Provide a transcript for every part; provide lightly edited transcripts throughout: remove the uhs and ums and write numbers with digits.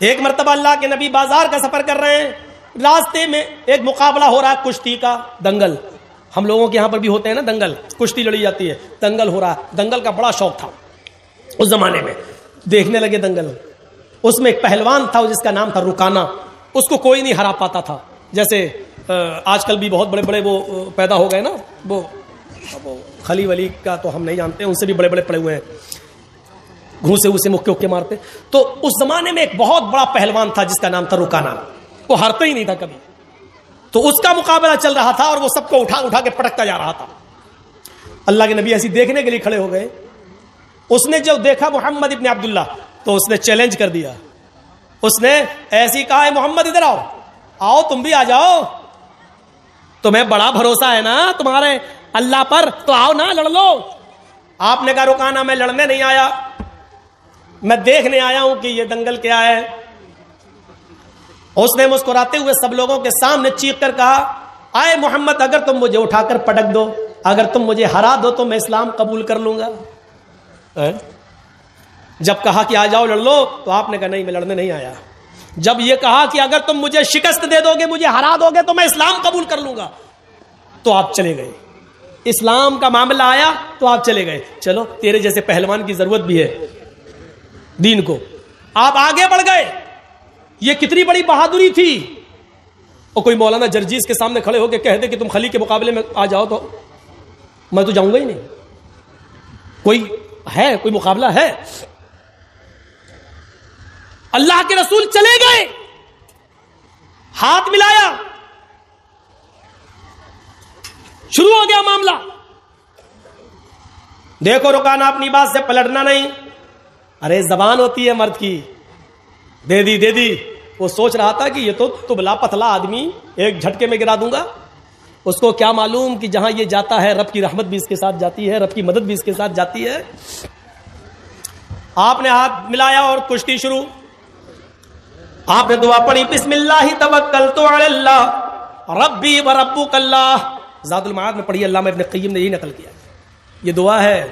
ایک مرتبہ اللہ کے نبی بازار کا سفر کر رہے ہیں، راستے میں ایک مقابلہ ہو رہا ہے کشتی کا، دنگل. ہم لوگوں کے یہاں پر بھی ہوتے ہیں نا دنگل، کشتی لڑی جاتی ہے، دنگل ہو رہا ہے. دنگل کا بڑا شوق تھا اس زمانے میں، دیکھنے لگے دنگل. اس میں ایک پہلوان تھا جس کا نام تھا رکانہ، اس کو کوئی نہیں ہرا پاتا تھا. جیسے آج کل بھی بہت بڑے بڑے وہ پیدا ہو گئے نا، وہ خلی ولی کا تو ہم نہیں جانتے، ان سے بھی بڑے بڑے پڑے ہوئے ہیں، گھوسے اسے مکے اکے مارتے. تو اس زمانے میں ایک بہت بڑا پہلوان تھا جس کا نام تھا رکانہ، وہ ہارتا ہی نہیں تھا کبھی. تو اس کا مقابلہ چل رہا تھا اور وہ سب کو اٹھا اٹھا کے پٹکتا جا رہا تھا. اللہ کے نبی ایسی دیکھنے کے لیے کھڑے ہو گئے. اس نے جب دیکھا محمد ابن عبداللہ تو اس نے چیلنج کر دیا. اس نے ایسی کہا ہے محمد ادھر آؤ، آؤ تم بھی آ جاؤ، تمہیں بڑا بھروسہ ہے نا تمہارے اللہ پر، تو آؤ نا لڑ لو. آپ نے کہا رکانہ میں لڑنے نہیں آیا، میں دیکھنے آیا ہوں کہ یہ دنگل کیا ہے. اس نے مسکراتے ہوئے سب لوگوں کے سامنے چیخ کر کہا، آئے محمد اگر تم مجھے اٹھا کر پٹک دو، اگر تم مجھے ہرا دو تو میں اسلام قبول کر لوں گا. جب کہا کہ آ جاؤ لڑ لو تو آپ نے کہا نہیں میں لڑنے نہیں آیا. جب یہ کہا کہ اگر تم مجھے شکست دے دو گے، مجھے ہرا دو گے تو میں اسلام قبول کر لوں گا، تو آپ چلے گئے. اسلام کا معاملہ آیا تو آپ چلے گئے. چلو تیرے جیسے پہلوان کی ضرورت بھی ہے دین کو. آپ آگے بڑھ گئے. یہ کتنی بڑی بہادری تھی. اور کوئی مولانا جرجیز کے سامنے کھڑے ہو کے کہہ دے کہ تم خلی کے مقابلے میں آ جاؤ تو میں تو جاؤں گا ہی نہیں. کوئی ہے، کوئی مقابلہ ہے؟ اللہ کے رسول چلے گئے، ہاتھ ملایا، شروع ہو گیا معاملہ. دیکھو رکانہ اپنی بات سے پلٹنا نہیں. ارے زبان ہوتی ہے مرد کی، دے دی دے دی. وہ سوچ رہا تھا کہ یہ تو تبلا پتلا آدمی ایک جھٹکے میں گرا دوں گا. اس کو کیا معلوم کہ جہاں یہ جاتا ہے رب کی رحمت بھی اس کے ساتھ جاتی ہے، رب کی مدد بھی اس کے ساتھ جاتی ہے. آپ نے ہاتھ ملایا اور کشتی شروع. آپ نے دعا پڑھی، بسم اللہ توکلت علی اللہ ربی و ربک اللہ. زاد المعاد میں پڑھی، علامہ ابن قیم نے یہی نقل کیا. یہ دعا ہے.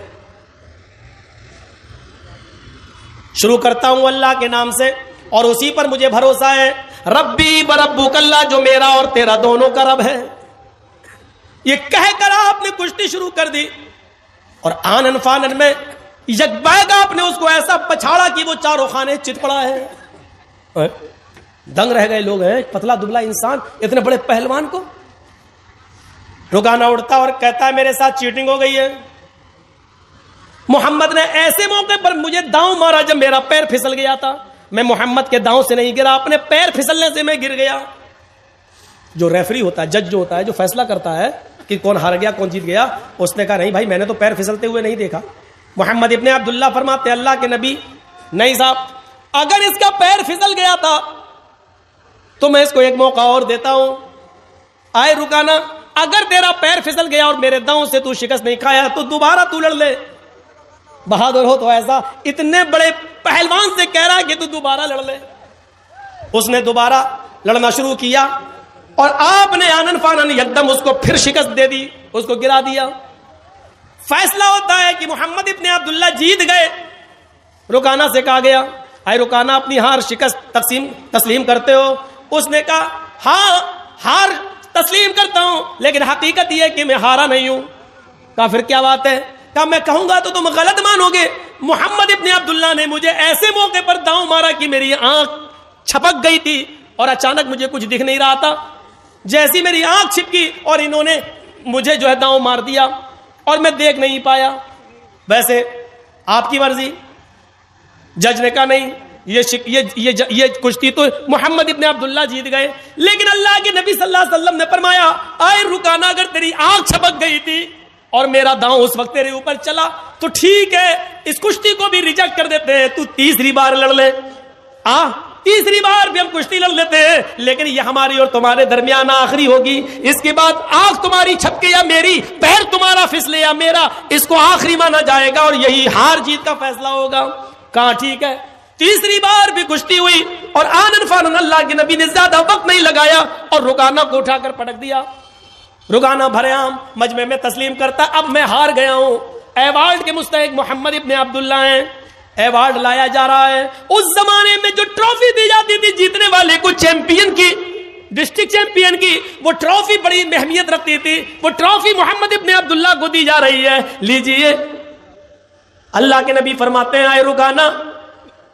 شروع کرتا ہوں اللہ کے نام سے اور اسی پر مجھے بھروسہ ہے. ربی و ربک اللہ، جو میرا اور تیرا دونوں کا رب ہے. یہ کہہ کر آپ نے کشتی شروع کر دی اور آنن فانن میں یک بیگ آپ نے اس کو ایسا پچھاڑا کہ وہ چاروں خانے چت پڑا ہے. دنگ رہ گئے لوگ ہیں، پتلا دبلا انسان اتنے بڑے پہلوان کو. رکانہ اڑتا اور کہتا ہے میرے ساتھ چیٹنگ ہو گئی ہے. محمد نے ایسے موقع پر مجھے داؤں مارا جب میرا پیر پھسل گیا تھا. میں محمد کے داؤں سے نہیں گرا، اپنے پیر پھسلنے سے میں گر گیا. جو ریفری ہوتا ہے، جج جو ہوتا ہے، جو فیصلہ کرتا ہے کہ کون ہار گیا کون جیت گیا، اس نے کہا نہیں بھائی میں نے تو پیر پھسلتے ہوئے نہیں دیکھا. محمد ابن عبداللہ فرماتے اللہ کے نبی نہیں صاحب، اگر اس کا پیر پھسل گیا تھا تو میں اس کو ایک موقع اور دیتا ہوں. آئے رکانہ، اگر تیرا پیر پھسل گیا اور میرے داؤں سے تو شکست نہیں کھایا تو دوبارہ تو لڑ لے. بہادر ہو تو ایسا اتنے بڑے پہلوان سے کہہ رہا کہ تو دوبارہ لڑ لے. اس نے دوبارہ لڑنا شروع کیا اور آپ نے آنن فانن یکدم اس کو پھر شکست دے دی، اس کو گرا دیا. فیصلہ ہوتا ہے کہ محمد ابن عبداللہ جیت گئے. رکانہ سے کہا گیا اے رکانہ اپنی ہار شکست تسلیم کرتے ہو؟ اس نے کہا ہاں ہار تسلیم کرتا ہوں، لیکن حقیقت یہ ہے کہ میں ہارا نہیں ہوں. کہا پھر کیا بات ہے؟ کہا میں کہوں گا تو تم غلط مانو گے. محمد ابن عبداللہ نے مجھے ایسے موقع پر داؤں مارا کہ میری آنکھ چھپک گئی تھی اور اچانک مجھے کچھ دکھ نہیں رہا تھا. جیسی میری آنکھ چھپکی اور انہوں نے مجھے جو ہے داؤں مار دیا اور میں دیکھ نہیں پایا. ویسے آپ کی مرضی. جج نے کہا نہیں، یہ کشتی تو محمد ابن عبداللہ جیت گئے، لیکن اللہ کے نبی صلی اللہ علیہ وسلم نے فرمایا اے رکانہ اگر تیری آنکھ چھپک گئی تھی اور میرا داؤں اس وقت تیرے اوپر چلا تو ٹھیک ہے، اس کشتی کو بھی ریجیکٹ کر دیتے ہیں، تو تیسری بار لڑ لے. تیسری بار بھی ہم کشتی لڑ لیتے ہیں، لیکن یہ ہماری اور تمہارے درمیان آخری ہوگی. اس کے بعد آنکھ تمہاری چھپکے یا میری، پیر تمہارا پھسلے یا میرا، اس کو آخری مانا جائے گا اور یہی ہار جیت کا فیصلہ ہوگا. کہا ٹھیک ہے. تیسری بار بھی کشتی ہوئی اور آنن فانن اللہ کے نبی نے زیادہ وقت نہیں لگایا اور رکانہ کو اٹھا کر پٹک دیا. رکانہ بھرے عام مجمع میں تسلیم کرتا اب میں ہار گیا ہوں. ایوارڈ کے مستحق محمد ابن عبداللہ ہیں. ایوارڈ لایا جا رہا ہے. اس زمانے میں جو ٹرافی دی جاتی والے کو چیمپئن کی, ڈسٹرکٹ چیمپئن کی وہ ٹرافی بڑی اہمیت رکھتی تھی, وہ ٹرافی محمد ابن عبداللہ کو دی جا رہی ہے, لیجئے. اللہ کے نبی فرماتے ہیں, اے رکانہ,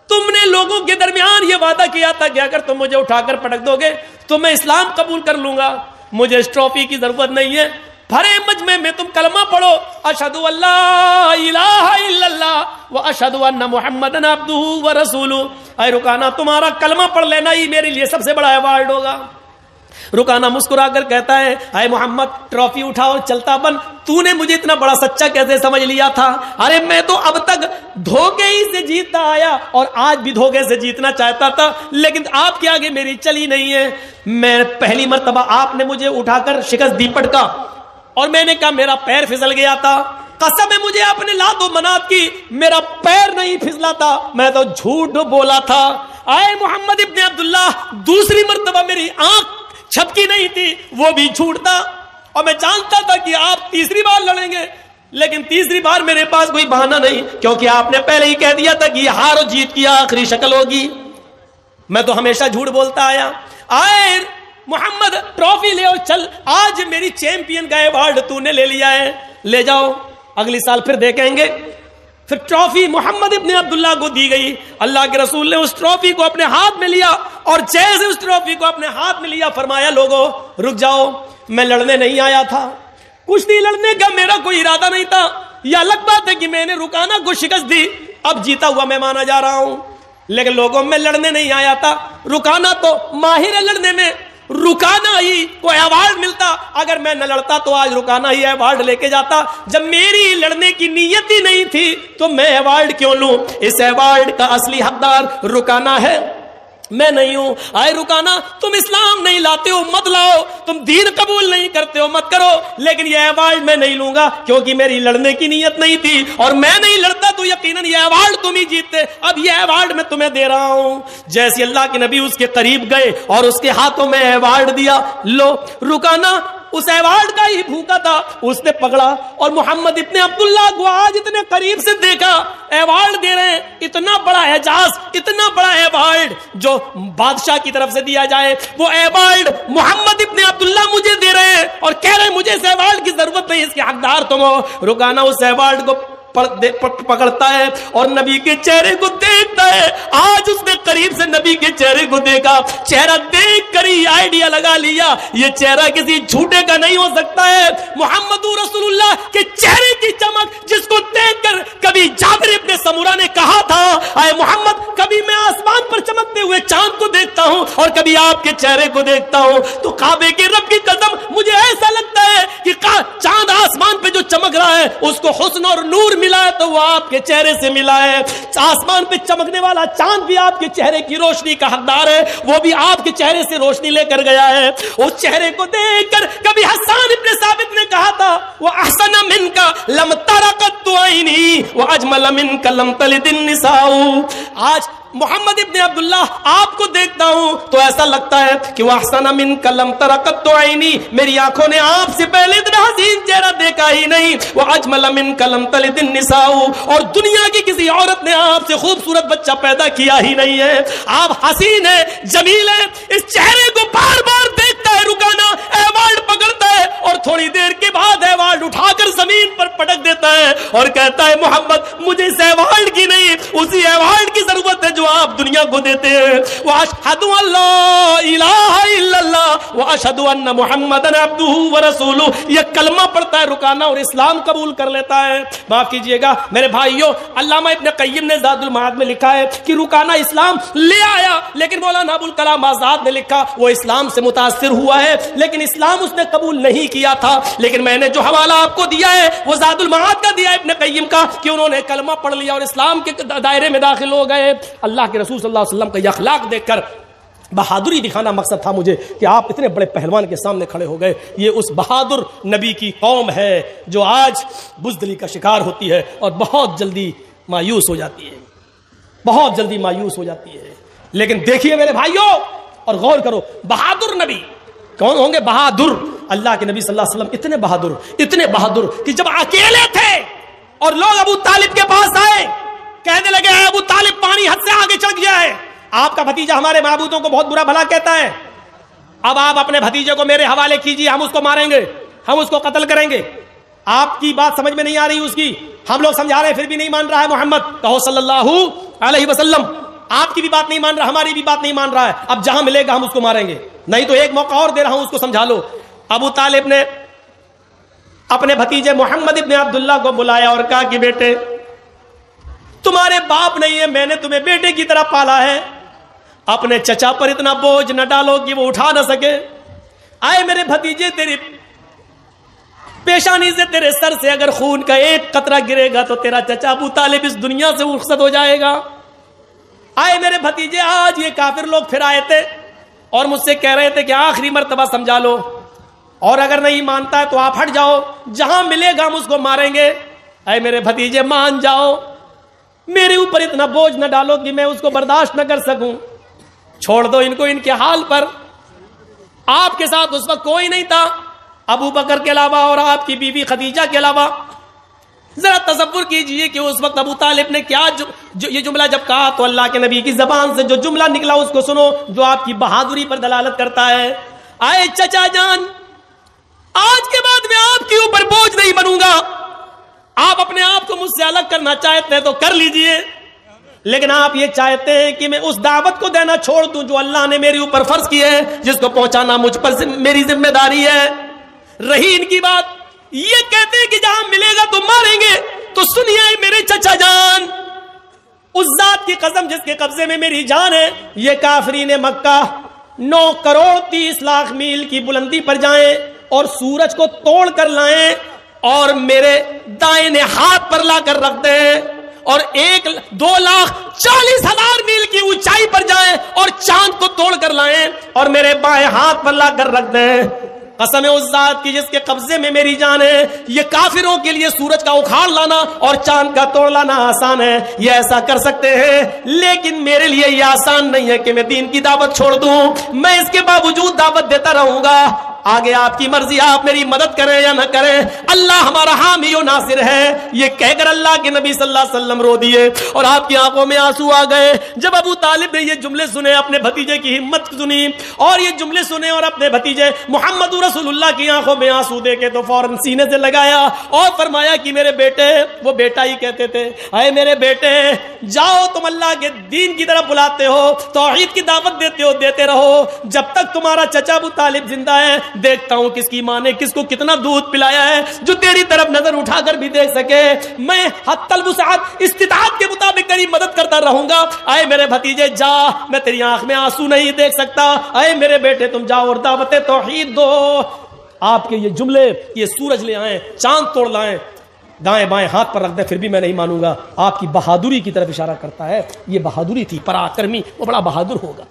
تم نے لوگوں کے درمیان یہ وعدہ کیا تھا کہ اگر تم مجھے اٹھا کر پٹک دو گے تو میں اسلام قبول کر لوں گا, مجھے اس ٹرافی کی ضرورت نہیں ہے. بھرے مجمع میں تم کلمہ پڑھو, اشہد ان لا الہ الا اللہ و اشہد ان محمدن عبدہ و رسولہ. اے رکانہ, تمہارا کلمہ پڑھ لینا ہی میرے لیے سب سے بڑا ایوارڈ ہوگا. رکانہ مسکرا کر کہتا ہے, اے محمد, ٹرافی اٹھا اور چلتا بن. تو نے مجھے اتنا بڑا سچا کیسے سمجھ لیا تھا؟ ارے میں تو اب تک دھوکے ہی سے جیتتا آیا اور آج بھی دھوکے سے جیتنا چاہتا تھا, لیکن آپ کے آگے میری چلی نہیں ہے. میں پہلی مرتبہ آپ نے مجھے اٹھا کر شکست دی پٹکا اور میں نے کہا میرا پیر پھسل گیا تھا. قسم ہے مجھے اپنے لات و منات کی, میرا پیر نہیں پھسلا تھا, میں تو جھوٹ بولا تھا. اے محمد ابن عبداللہ, دوسری مرتبہ میری آنکھ چھپکی نہیں تھی, وہ بھی جھوٹ تھا, اور میں جانتا تھا کہ آپ تیسری بار لڑیں گے, لیکن تیسری بار میرے پاس کوئی بہانہ نہیں, کیونکہ آپ نے پہلے ہی کہہ دیا تھا کہ یہ ہار و جیت کی آخری شکل ہوگی. میں تو ہمیشہ جھوٹ بولتا آیا. آئے محمد, ٹرافی لے اور چل, آج میری چیمپئن کا ایوارڈ تو نے لے لیا ہے, لے جاؤ, اگلی سال پھر دیکھیں گے. پھر ٹرافی محمد ابن عبداللہ کو دی گئی. اللہ کے رسول نے اس ٹرافی کو اپنے ہاتھ میں لیا, اور جیسے اس ٹرافی کو اپنے ہاتھ میں لیا فرمایا, لوگوں رک جاؤ, میں لڑنے نہیں آیا تھا, کشتی لڑنے کا میرا کوئی ارادہ نہیں تھا. یہ الگ بات ہے کہ میں نے رکانہ کو شکست دی, اب جیتا ہوا میں مانا جا رہا ہوں, لیکن لوگوں میں لڑنے نہیں آیا تھا. رکانہ تو ماہر ہے لڑنے میں, رکانہ ہی کو ایوارڈ ملتا. اگر میں نہ لڑتا تو آج رکانہ ہی ایوارڈ لے کے جاتا. جب میری لڑنے کی نیت ہی نہیں تھی تو میں ایوارڈ کیوں لوں؟ اس ایوارڈ کا اصلی حقدار رکانہ ہے, میں نہیں ہوں. آئے رکانہ, تم اسلام نہیں لاتے ہو مت لاؤ, تم دین قبول نہیں کرتے ہو مت کرو, لیکن یہ ایوارڈ میں نہیں لوں گا کیونکہ میری لڑنے کی نیت نہیں تھی, اور میں نہیں لڑتا تو یقیناً یہ ایوارڈ تم ہی جیتتے. اب یہ ایوارڈ میں تمہیں دے رہا ہوں. جیسے اللہ کے نبی اس کے قریب گئے اور اس کے ہاتھوں میں ایوارڈ دیا, لو. رکانہ اس ایوارڈ کا ہی بھوکا تھا, اس نے پکڑا اور محمد ابن عبداللہ کو آج اتنے قریب سے دیکھا, ایوارڈ دے رہے ہیں, اتنا بڑا اعزاز, اتنا بڑا ایوارڈ جو بادشاہ کی طرف سے دیا جائے, وہ ایوارڈ محمد ابن عبداللہ مجھے دے رہے ہیں اور کہہ رہے ہیں مجھے اس ایوارڈ کی ضرورت نہیں, اس کے حقدار تم ہو. رکانہ اس ایوارڈ کو پکڑتا ہے اور نبی کے چہرے کو دیکھتا ہے. آج اس نے قریب سے نبی کے چہرے کو دیکھا, چہرہ دیکھ کر ہی آئیڈیا لگا لیا یہ چہرہ کسی جھوٹے کا نہیں ہو سکتا ہے. محمد رسول اللہ کے چہرے کی چمک جس کو دیکھ کر کبھی جابر ابن سمورہ نے کہا تھا, اے محمد, کبھی میں آسمان پر چمکتے ہوئے چاند کو دیکھتا ہوں اور کبھی آپ کے چہرے کو دیکھتا ہوں, تو کعبے کے رب کی قسم مجھے ایسا لگتا ہے کہ چاند آسمان پہ جو چمک رہا ہے اس کو حسن اور نور ملا ہے تو وہ آپ کے چہرے سے ملا ہے. آسمان پہ چمکنے والا چاند بھی آپ کے چہرے کی روشنی کا حقدار ہے, وہ بھی آپ کے چہرے سے روشنی لے کر گیا ہے. اس چہرے کو دیکھ کر کبھی حسان ابن ثابت نے کہا تھا, وہ احسن منک لم تر قط عینی واجمل منک لم تلد النساء. آج محمد ابن عبداللہ آپ کو دیکھتا ہوں تو ایسا لگتا ہے کہ وہ احسن منک لم تر قط عینی, میری آنکھوں نے آپ سے پہلے اتنا حسین چہرہ دیکھا ہی نہیں. وہ اجمل منک لم تلد النساء, اور دنیا کی کسی عورت نے آپ سے خوبصورت بچہ پیدا کیا ہی نہیں ہے. آپ حسین ہیں, جمیل ہیں. اس چہرے کو بار بار دیکھتا ہے رکانہ, ایوارڈ پکڑتا ہے اور تھوڑی دیر کے بعد ایوارڈ اٹھا کر زمین پر پٹک دیتا ہے اور کہتا ہے, محمد, مجھے اس ایوارڈ کی نہیں, اسی ایوارڈ کی ضرورت ہے جو آپ دنیا کو دیتے ہیں. واشهد ان لا الہ الا اللہ واشهد ان محمدن عبدہ ورسولہ. یہ کلمہ پڑھتا ہے رکانہ اور اسلام قبول کر لیتا ہے. معاف کیجئے گا میرے بھائیوں, علامہ ابن قیم نے زاد المعاد میں لکھا ہے کہ رکانہ اسلام لے آیا, لیکن مولانا ابوالکلام آزاد نے لکھا وہ اسلام سے متاثر ہوا ہے لیکن اسلام اس نے قبول نہیں کیا تھا. لیکن میں نے جو حوالہ آپ کو دیا ہے وہ زاد المعاد کا دیا ابن قیم کا, کہ انہوں نے کلمہ پڑھ لیا اور اسلام کے دائرے میں داخل ہو گئے. اللہ کے رسول صلی اللہ علیہ وسلم کا یہ اخلاق دیکھ کر بہادری دکھانا مقصد تھا مجھے کہ آپ اتنے بڑے پہلوان کے سامنے کھڑے ہو گئے. یہ اس بہادر نبی کی قوم ہے جو آج بزدلی کا شکار ہوتی ہے اور بہت جلدی مایوس ہو جاتی ہے, بہت جلدی مایوس ہو جاتی ہے. لیکن دیکھیے میرے بھائیوں اور غور کرو, بہادر نبی کون ہوں گے؟ بہادر. اللہ کے نبی صلی اللہ علیہ وسلم اتنے بہادر کہ جب اکیلے تھے اور لوگ ابو طالب کے پاس آئے, کہنے لگے ابو طالب پانی حد سے آگے چڑھ گیا ہے, آپ کا بھتیجا ہمارے معبودوں کو بہت برا بھلا کہتا ہے، اب آپ اپنے بھتیجے کو میرے حوالے کیجیے، ہم اس کو ماریں گے، ہم اس کو قتل کریں گے۔ آپ کی بات سمجھ میں نہیں آ رہی اس کی، ہم لوگ سمجھا رہے ہیں پھر بھی نہیں مان رہا ہے محمد، کہو صلی اللہ علیہ وسلم۔ آپ کی بھی بات نہیں مان رہا، ہماری بھی بات نہیں مان رہا ہے، اب جہاں ملے گا ہم اس کو ماریں گے، نہیں تو ایک موقع اور دے رہا ہوں اس کو سمجھا لو۔ ابو طالب نے اپنے بھتیجے محمد ابن عبداللہ کو بلایا اور کہا کہ بیٹے تمہارے باپ نہیں ہے، میں نے تمہیں بیٹے کی طرح پالا ہے، اپنے چچا پر اتنا بوجھ نہ ڈالو کہ وہ اٹھا نہ سکے۔ آئے میرے بھتیجے، تیری پیشانی سے، تیرے سر سے اگر خون کا ایک قطرہ گرے گا تو تیرا چچا ابو طالب اس دنیا سے رخصت ہو جائے گا۔ آئے میرے بھتیجے، آج یہ کافر لوگ پھر آئے تھے اور مجھ سے کہہ رہے تھے کہ آخری مرتبہ سمجھا لو، اور اگر نہیں مانتا ہے تو آپ ہٹ جاؤ، جہاں ملے گا ہم اس کو ماریں گے۔ اے میرے بھتیجے مان جاؤ، میرے اوپر اتنا بوجھ نہ ڈالو کہ میں اس کو برداشت نہ کر سکوں، چھوڑ دو ان کو ان کے حال پر۔ آپ کے ساتھ اس وقت کوئی نہیں تھا ابو بکر کے علاوہ اور آپ کی بیوی خدیجہ کے علاوہ۔ ذرا تصور کیجئے کہ اس وقت ابو طالب نے کیا یہ جملہ جب کہا تو اللہ کے نبی کی زبان سے جو جملہ نکلا اس کو سنو، جو آپ کی بہادری پر دلالت کرتا ہے۔ آئے چچا جان، آج کے بعد میں آپ کے اوپر بوجھ نہیں بنوں گا، آپ اپنے آپ کو مجھ سے الگ کرنا چاہتے ہیں تو کر لیجئے، لیکن آپ یہ چاہتے ہیں کہ میں اس دعوت کو دینا چھوڑ دوں جو اللہ نے میرے اوپر فرض کی ہے، جس کو پہنچانا مجھ پر میری ذمہ داری ہے۔ رہی ان کی بات، یہ کہتے ہیں کہ جہاں ملے گا تو ماریں گے، تو سنیے میرے چچا جان، اس ذات کی قسم جس کے قبضے میں میری جان ہے، یہ کافرین مکہ 9 کروڑ 30 لاکھ میل کی بلندی پر جائیں اور سورج کو توڑ کر لائیں اور میرے دائیں ہاتھ پر لا کر رکھ دیں، اور 2,40,000 میل کی اونچائی پر جائیں اور چاند کو توڑ کر لائیں اور میرے بائیں ہاتھ پر لا کر رکھ دیں، قسم اس ذات کی جس کے قبضے میں میری جان ہے، یہ کافروں کے لیے سورج کا اکھاڑ لانا اور چاند کا توڑ لانا آسان ہے، یہ ایسا کر سکتے ہیں، لیکن میرے لیے یہ آسان نہیں ہے کہ میں دین کی دعوت چھوڑ دوں، میں اس کے باوجود دعوت دیتا رہوں گا۔ آگے آپ کی مرضی، آپ میری مدد کریں یا نہ کریں، اللہ ہمارا حامی و ناصر ہے۔ یہ کہہ کر اللہ کے نبی صلی اللہ علیہ وسلم رو دیے اور آپ کی آنکھوں میں آنسو آ گئے۔ جب ابو طالب نے یہ جملے سنے، اپنے بھتیجے کی ہمت سنی اور یہ جملے سنے اور اپنے بھتیجے محمد رسول اللہ کی آنکھوں میں آنسو دیکھے تو فوراً سینے سے لگایا اور فرمایا کہ میرے بیٹے، وہ بیٹا ہی کہتے تھے، اے میرے بیٹے جاؤ، تم اللہ کے دین کی طرف بلاتے ہو، توحید کی دعوت دیتے ہو، دیتے رہو، جب تک تمہارا چچا ابو طالب زندہ ہے دیکھتا ہوں کس کی ماں نے کس کو کتنا دودھ پلایا ہے جو تیری طرف نظر اٹھا کر بھی دیکھ سکے، میں حتی الوسعت استطاعت کے مطابق تیری مدد کرتا رہوں گا۔ اے میرے بھتیجے جا، میں تیری آنکھ میں آنسو نہیں دیکھ سکتا، اے میرے بیٹے تم جاؤ اور دعوت توحید دو۔ آپ کے یہ جملے، یہ سورج لے آئیں، چاند توڑ لائیں، دائیں بائیں ہاتھ پر رکھ دیں، پھر بھی میں نہیں مانوں گا، آپ کی بہادری کی طرف اشارہ کرتا ہے۔ یہ بہادری تھی، پراکرمی، وہ بڑا بہادر ہوگا۔